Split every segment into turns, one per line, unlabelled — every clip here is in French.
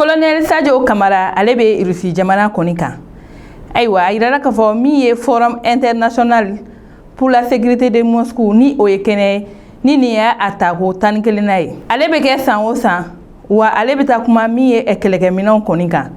Colonel Sadio Kamara alebe irusi jamana konika. Aïwa, il a la Forum international pour la sécurité de Moscou ni oyekene ni niya atako tanikelenai. Alebe ke san o san wa alebe ta kuma mi ye ekeleke minon konika.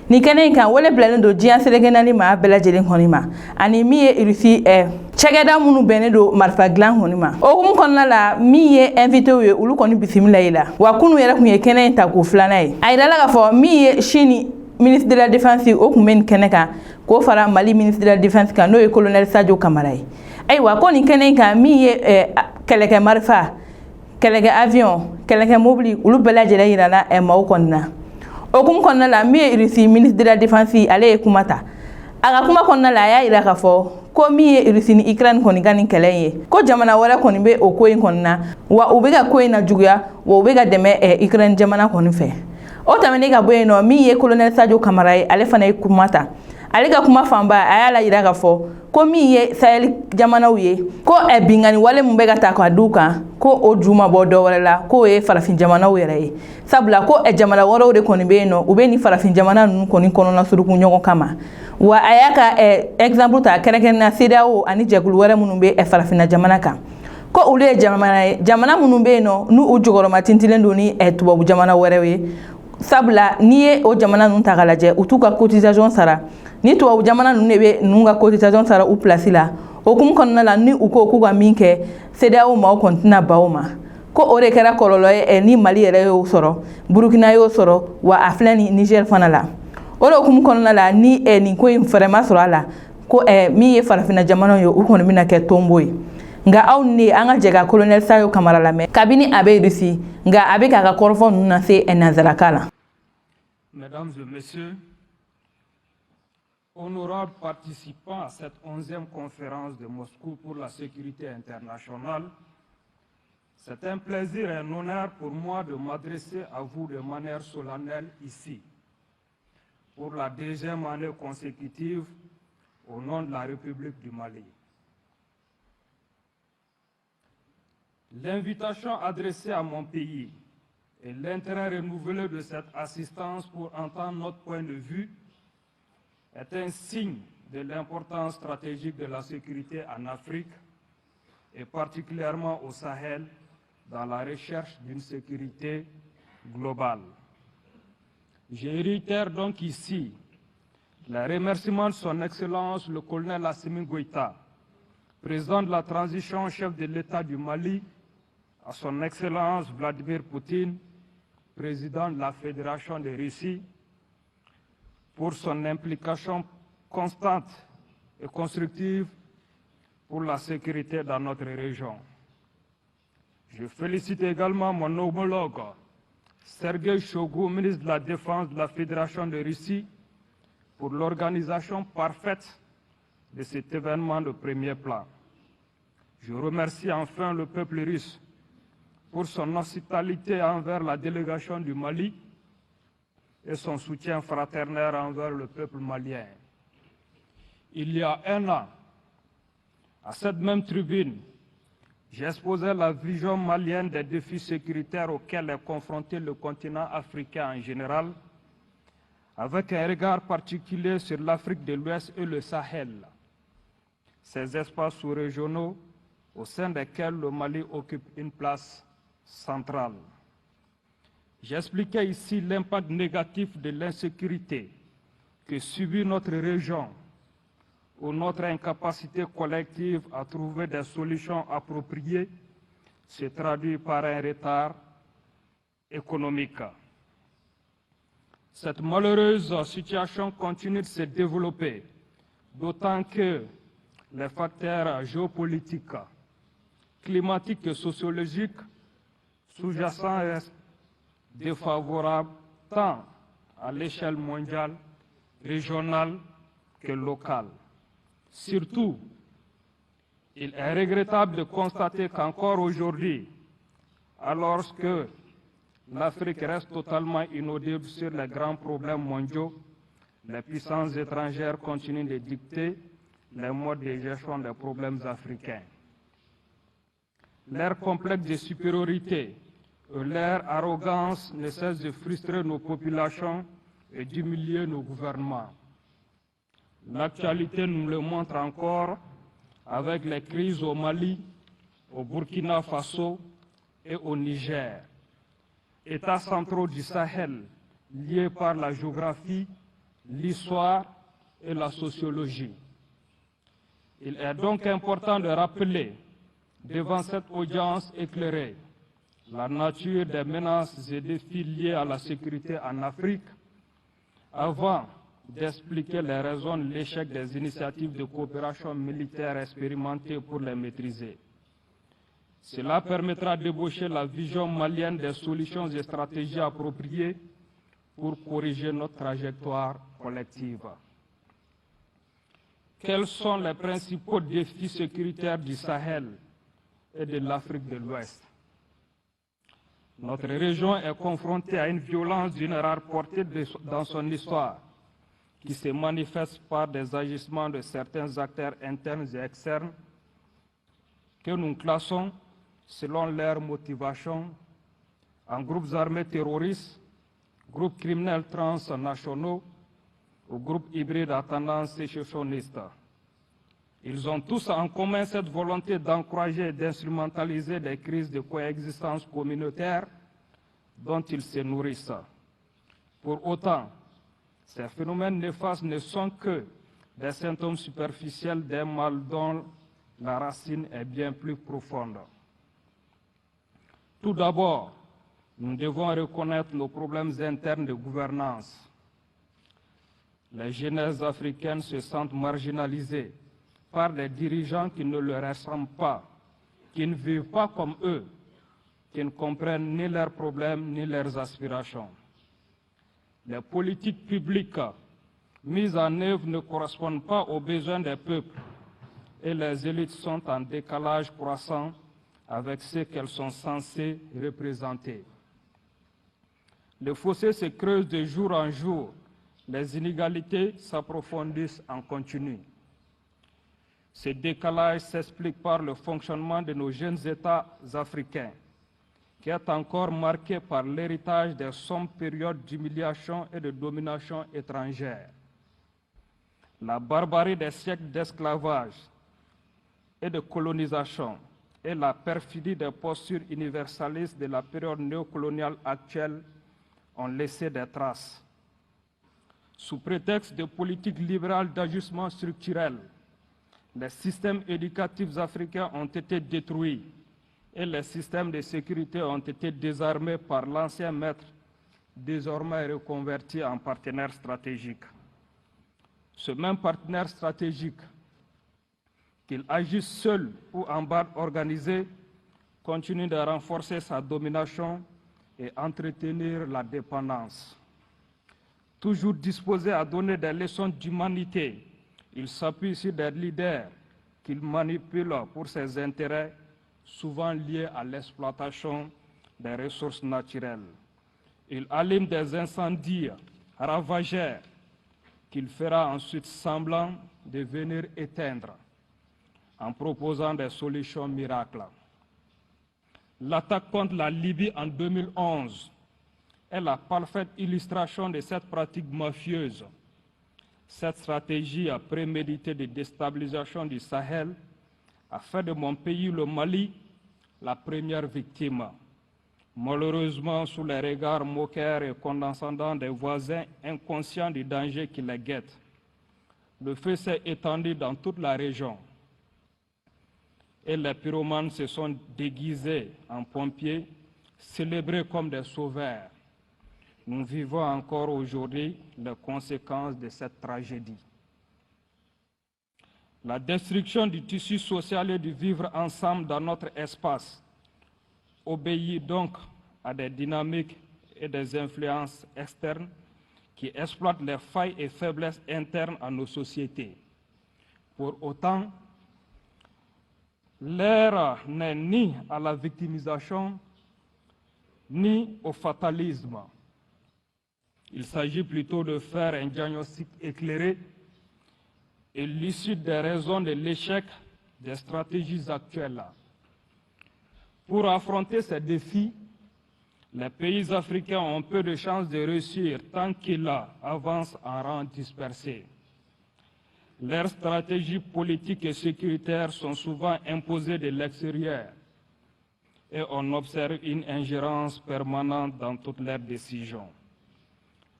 Ni kene kan wole blane do jian selegenali ma bela jelen konima. Ani mi ye irusi chegeda munu bene do marfa glan konima. O konna la mi ye invité we ulu koni bisimila ila. Wa kunu yera kun ye kene ta ko flanai. Ayda la ka mi ye shini ministre de la défense o kun men kene kan ko fara Mali ministre de la défense kan no ye colonel Sadio Kamara. Aywa ko ni kene kan mi ye keleke marfa keleke avion keleke mobile ulu bela jelen ila na e maw konna. Okum konna la mi irisi ministre de la défense ale kumata aga kuma konna la ya ira kafo ko mi irisi ni Ukraine koni gani keleye ko jamana wala koni be o ko in konna wa ubega ko ina juguya wa ubega deme Ukraine jamana koni fe o tamene ga boyeno mi ye colonel Sadio Kamara ale fana kumata ale ga kuma famba ayala ira kafo ko mi ye Sahel jamana uye ko bingani wale mbega ta kwa duka ko o juma bodo wala ko e farafin jamana were sabla ko jamana woro de koni be no ube ni farafin jamana nun koni kono na suruku nyoko kama wa ayaka example ta kereken na CEDEAO ani jegul were munun be farafin jamana ka ko ule jamana munun be no nu o jogoro matintilen do ni tubabu jamana were we sabla niye o jamana nun tagalaje utuka cotisation sara ni tubabu jamana nun be nunga cotisation sara u place la okum konna la ni uko ku ga minke CEDEAO ma o kontina baoma ko ore kera kololo ni Mali yere yo soro Burkina yo soro wa aflani Niger fana la ore okum konna la ni ni ko vraiment soro ala ko mi ye farafina jamana yo ukon mina ke tomboy nga aw ni anga jega colonel Sadio Kamara la me kabini abe risi nga abe ka korfo nuna se enazalakala.
Mesdames et messieurs, honorables participants à cette 11e conférence de Moscou pour la sécurité internationale, c'est un plaisir et un honneur pour moi de m'adresser à vous de manière solennelle ici, pour la 2e année consécutive au nom de la République du Mali. L'invitation adressée à mon pays et l'intérêt renouvelé de cette assistance pour entendre notre point de vue est un signe de l'importance stratégique de la sécurité en Afrique et particulièrement au Sahel dans la recherche d'une sécurité globale. Je réitère donc ici les remerciements de son Excellence le colonel Assimi Goïta, président de la transition, chef de l'État du Mali, à son Excellence Vladimir Poutine, président de la Fédération de Russie, pour son implication constante et constructive pour la sécurité dans notre région. Je félicite également mon homologue, Sergei Shoigu, ministre de la Défense de la Fédération de Russie, pour l'organisation parfaite de cet événement de premier plan. Je remercie enfin le peuple russe pour son hospitalité envers la délégation du Mali et son soutien fraternel envers le peuple malien. Il y a un an, à cette même tribune, j'exposais la vision malienne des défis sécuritaires auxquels est confronté le continent africain en général, avec un regard particulier sur l'Afrique de l'Ouest et le Sahel, ces espaces sous-régionaux au sein desquels le Mali occupe une place centrale. J'expliquais ici l'impact négatif de l'insécurité que subit notre région, où notre incapacité collective à trouver des solutions appropriées se traduit par un retard économique. Cette malheureuse situation continue de se développer, d'autant que les facteurs géopolitiques, climatiques et sociologiques sous-jacents restent défavorables tant à l'échelle mondiale, régionale que locale. Surtout, il est regrettable de constater qu'encore aujourd'hui, alors que l'Afrique reste totalement inaudible sur les grands problèmes mondiaux, les puissances étrangères continuent de dicter les modes de gestion des problèmes africains. L'ère complexe de supériorité Leur arrogance ne cesse de frustrer nos populations et d'humilier nos gouvernements. L'actualité nous le montre encore avec les crises au Mali, au Burkina Faso et au Niger. États centraux du Sahel liés par la géographie, l'histoire et la sociologie. Il est donc important de rappeler, devant cette audience éclairée, la nature des menaces et défis liés à la sécurité en Afrique, avant d'expliquer les raisons de l'échec des initiatives de coopération militaire expérimentées pour les maîtriser. Cela permettra d'ébaucher la vision malienne des solutions et stratégies appropriées pour corriger notre trajectoire collective. Quels sont les principaux défis sécuritaires du Sahel et de l'Afrique de l'Ouest? Notre région est confrontée à une violence d'une rare portée dans son histoire, qui se manifeste par des agissements de certains acteurs internes et externes que nous classons, selon leur motivation, en groupes armés terroristes, groupes criminels transnationaux ou groupes hybrides à tendance sécessionniste. Ils ont tous en commun cette volonté d'encourager et d'instrumentaliser des crises de coexistence communautaire dont ils se nourrissent. Pour autant, ces phénomènes néfastes ne sont que des symptômes superficiels d'un mal dont la racine est bien plus profonde. Tout d'abord, nous devons reconnaître nos problèmes internes de gouvernance. Les jeunesses africaines se sentent marginalisées par des dirigeants qui ne leur ressemblent pas, qui ne vivent pas comme eux, qui ne comprennent ni leurs problèmes ni leurs aspirations. Les politiques publiques mises en œuvre ne correspondent pas aux besoins des peuples et les élites sont en décalage croissant avec ce qu'elles sont censées représenter. Le fossé se creuse de jour en jour, les inégalités s'approfondissent en continu. Ce décalage s'explique par le fonctionnement de nos jeunes États africains, qui est encore marqué par l'héritage des sombres périodes d'humiliation et de domination étrangère. La barbarie des siècles d'esclavage et de colonisation et la perfidie des postures universalistes de la période néocoloniale actuelle ont laissé des traces. Sous prétexte de politiques libérales d'ajustement structurel, les systèmes éducatifs africains ont été détruits et les systèmes de sécurité ont été désarmés par l'ancien maître, désormais reconverti en partenaire stratégique. Ce même partenaire stratégique, qu'il agisse seul ou en bande organisée, continue de renforcer sa domination et entretenir la dépendance. Toujours disposé à donner des leçons d'humanité, il s'appuie sur des leaders qu'il manipule pour ses intérêts, souvent liés à l'exploitation des ressources naturelles. Il allume des incendies ravageurs qu'il fera ensuite semblant de venir éteindre en proposant des solutions miracles. L'attaque contre la Libye en 2011 est la parfaite illustration de cette pratique mafieuse. Cette stratégie préméditée de déstabilisation du Sahel a fait de mon pays, le Mali, la première victime. Malheureusement, sous les regards moqueurs et condescendants des voisins inconscients du danger qui les guette, le feu s'est étendu dans toute la région et les pyromanes se sont déguisés en pompiers, célébrés comme des sauveurs. Nous vivons encore aujourd'hui les conséquences de cette tragédie. La destruction du tissu social et du vivre ensemble dans notre espace obéit donc à des dynamiques et des influences externes qui exploitent les failles et faiblesses internes à nos sociétés. Pour autant, l'ère n'est ni à la victimisation, ni au fatalisme. Il s'agit plutôt de faire un diagnostic éclairé et l'issue des raisons de l'échec des stratégies actuelles. Pour affronter ces défis, les pays africains ont peu de chances de réussir tant qu'ils avancent en rang dispersé. Leurs stratégies politiques et sécuritaires sont souvent imposées de l'extérieur et on observe une ingérence permanente dans toutes leurs décisions.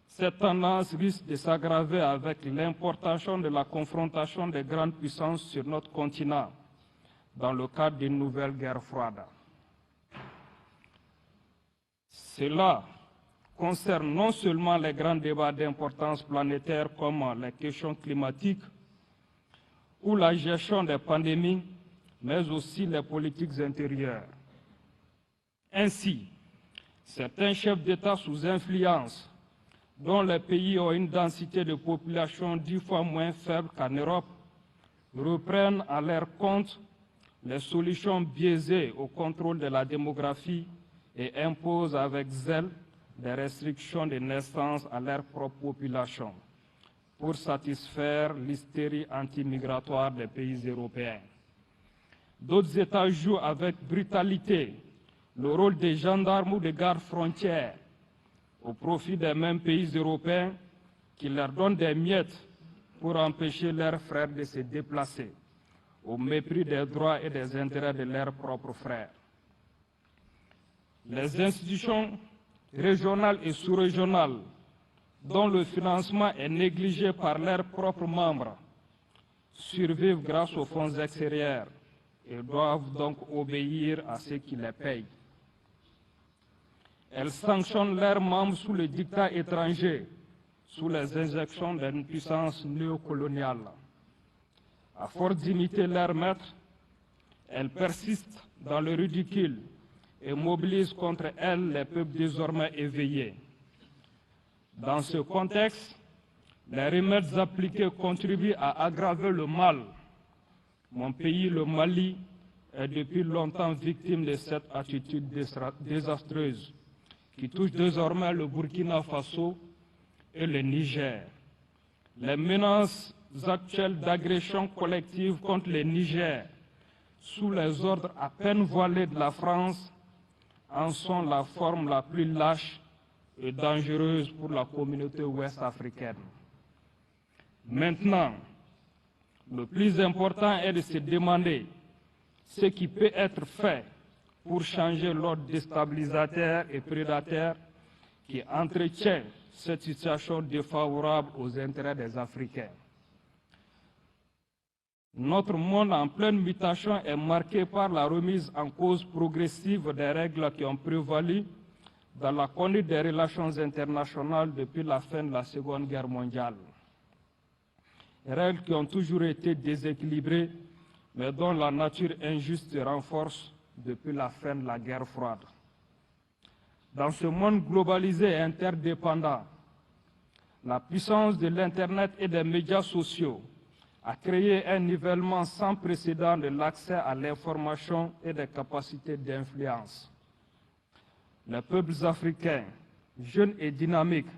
Cette tendance risque de s'aggraver avec l'importation de la confrontation des grandes puissances sur notre continent dans le cadre d'une nouvelle guerre froide. Cela concerne non seulement les grands débats d'importance planétaire comme les questions climatiques ou la gestion des pandémies, mais aussi les politiques intérieures. Ainsi, certains chefs d'État sous influence, dont les pays ont une densité de population 10 fois moins faible qu'en Europe, reprennent à leur compte les solutions biaisées au contrôle de la démographie et imposent avec zèle des restrictions de naissance à leur propre population pour satisfaire l'hystérie anti-migratoire des pays européens. D'autres États jouent avec brutalité le rôle des gendarmes ou des gardes frontières au profit des mêmes pays européens qui leur donnent des miettes pour empêcher leurs frères de se déplacer, au mépris des droits et des intérêts de leurs propres frères. Les institutions régionales et sous-régionales, dont le financement est négligé par leurs propres membres, survivent grâce aux fonds extérieurs et doivent donc obéir à ceux qui les payent. Elles sanctionnent leurs membres sous le diktat étranger, sous les injections d'une puissance néocoloniale. À force d'imiter leurs maîtres, elles persistent dans le ridicule et mobilisent contre elles les peuples désormais éveillés. Dans ce contexte, les remèdes appliqués contribuent à aggraver le mal. Mon pays, le Mali, est depuis longtemps victime de cette attitude désastreuse qui touche désormais le Burkina Faso et le Niger. Les menaces actuelles d'agression collective contre le Niger, sous les ordres à peine voilés de la France, en sont la forme la plus lâche et dangereuse pour la communauté ouest-africaine. Maintenant, le plus important est de se demander ce qui peut être fait pour changer l'ordre déstabilisateur et prédateur qui entretient cette situation défavorable aux intérêts des Africains. Notre monde en pleine mutation est marqué par la remise en cause progressive des règles qui ont prévalu dans la conduite des relations internationales depuis la fin de la Seconde Guerre mondiale. Règles qui ont toujours été déséquilibrées, mais dont la nature injuste se renforce depuis la fin de la guerre froide. Dans ce monde globalisé et interdépendant, la puissance de l'Internet et des médias sociaux a créé un nivellement sans précédent de l'accès à l'information et des capacités d'influence. Les peuples africains, jeunes et dynamiques,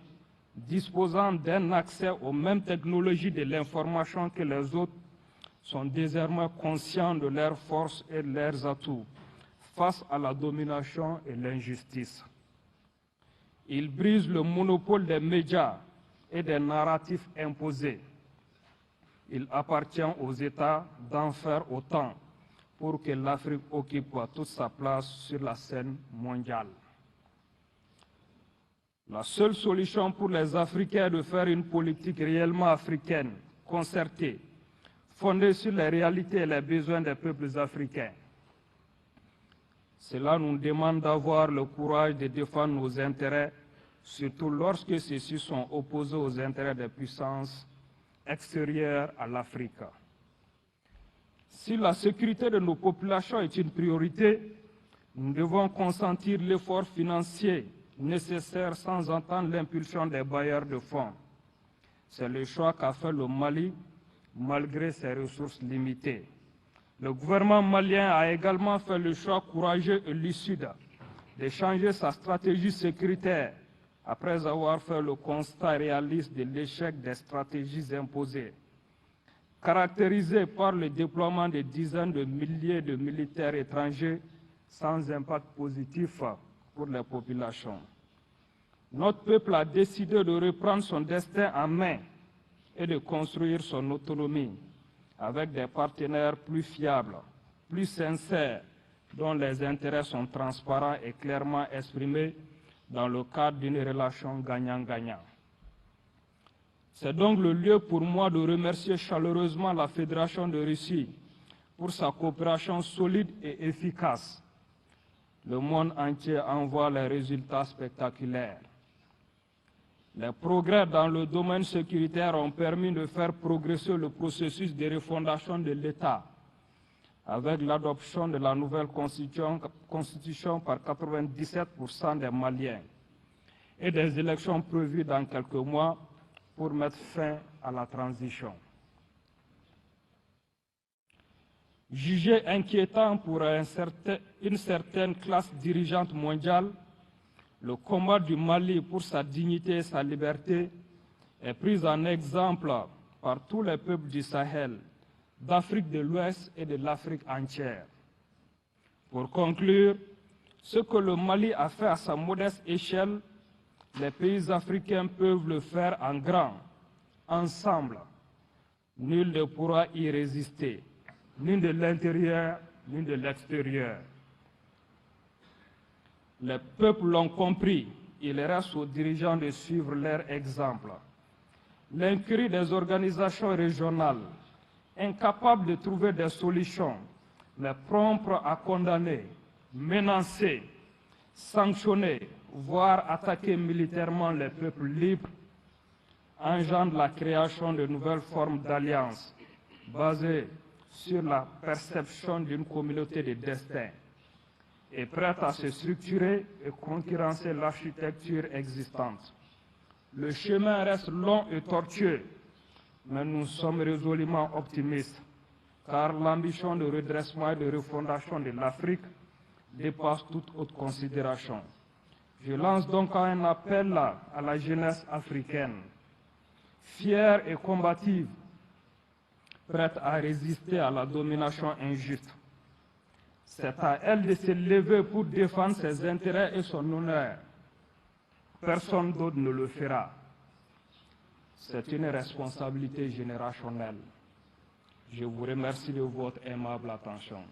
disposant d'un accès aux mêmes technologies de l'information que les autres, sont désormais conscients de leurs forces et de leurs atouts face à la domination et l'injustice. Ils brisent le monopole des médias et des narratifs imposés. Il appartient aux États d'en faire autant pour que l'Afrique occupe toute sa place sur la scène mondiale. La seule solution pour les Africains est de faire une politique réellement africaine, concertée, fondée sur les réalités et les besoins des peuples africains. Cela nous demande d'avoir le courage de défendre nos intérêts, surtout lorsque ceux-ci sont opposés aux intérêts des puissances extérieures à l'Afrique. Si la sécurité de nos populations est une priorité, nous devons consentir l'effort financier nécessaire sans entendre l'impulsion des bailleurs de fonds. C'est le choix qu'a fait le Mali, malgré ses ressources limitées. Le gouvernement malien a également fait le choix courageux et lucide de changer sa stratégie sécuritaire après avoir fait le constat réaliste de l'échec des stratégies imposées, caractérisé par le déploiement de dizaines de milliers de militaires étrangers sans impact positif pour les populations. Notre peuple a décidé de reprendre son destin en main et de construire son autonomie avec des partenaires plus fiables, plus sincères, dont les intérêts sont transparents et clairement exprimés dans le cadre d'une relation gagnant-gagnant. C'est donc le lieu pour moi de remercier chaleureusement la Fédération de Russie pour sa coopération solide et efficace. Le monde entier en voit les résultats spectaculaires. Les progrès dans le domaine sécuritaire ont permis de faire progresser le processus de refondation de l'État avec l'adoption de la nouvelle constitution par 97% des Maliens et des élections prévues dans quelques mois pour mettre fin à la transition. Jugé inquiétant pour une certaine classe dirigeante mondiale, le combat du Mali pour sa dignité et sa liberté est pris en exemple par tous les peuples du Sahel, d'Afrique de l'Ouest et de l'Afrique entière. Pour conclure, ce que le Mali a fait à sa modeste échelle, les pays africains peuvent le faire en grand, ensemble. Nul ne pourra y résister, ni de l'intérieur, ni de l'extérieur. Les peuples l'ont compris, il reste aux dirigeants de suivre leur exemple. L'incurie des organisations régionales, incapables de trouver des solutions, mais promptes à condamner, menacer, sanctionner, voire attaquer militairement les peuples libres, engendre la création de nouvelles formes d'alliances basées sur la perception d'une communauté de destin et prête à se structurer et concurrencer l'architecture existante. Le chemin reste long et tortueux, mais nous sommes résolument optimistes, car l'ambition de redressement et de refondation de l'Afrique dépasse toute autre considération. Je lance donc un appel à la jeunesse africaine, fière et combative, prête à résister à la domination injuste. C'est à elle de se lever pour défendre ses intérêts et son honneur. Personne d'autre ne le fera. C'est une responsabilité générationnelle. Je vous remercie de votre aimable attention.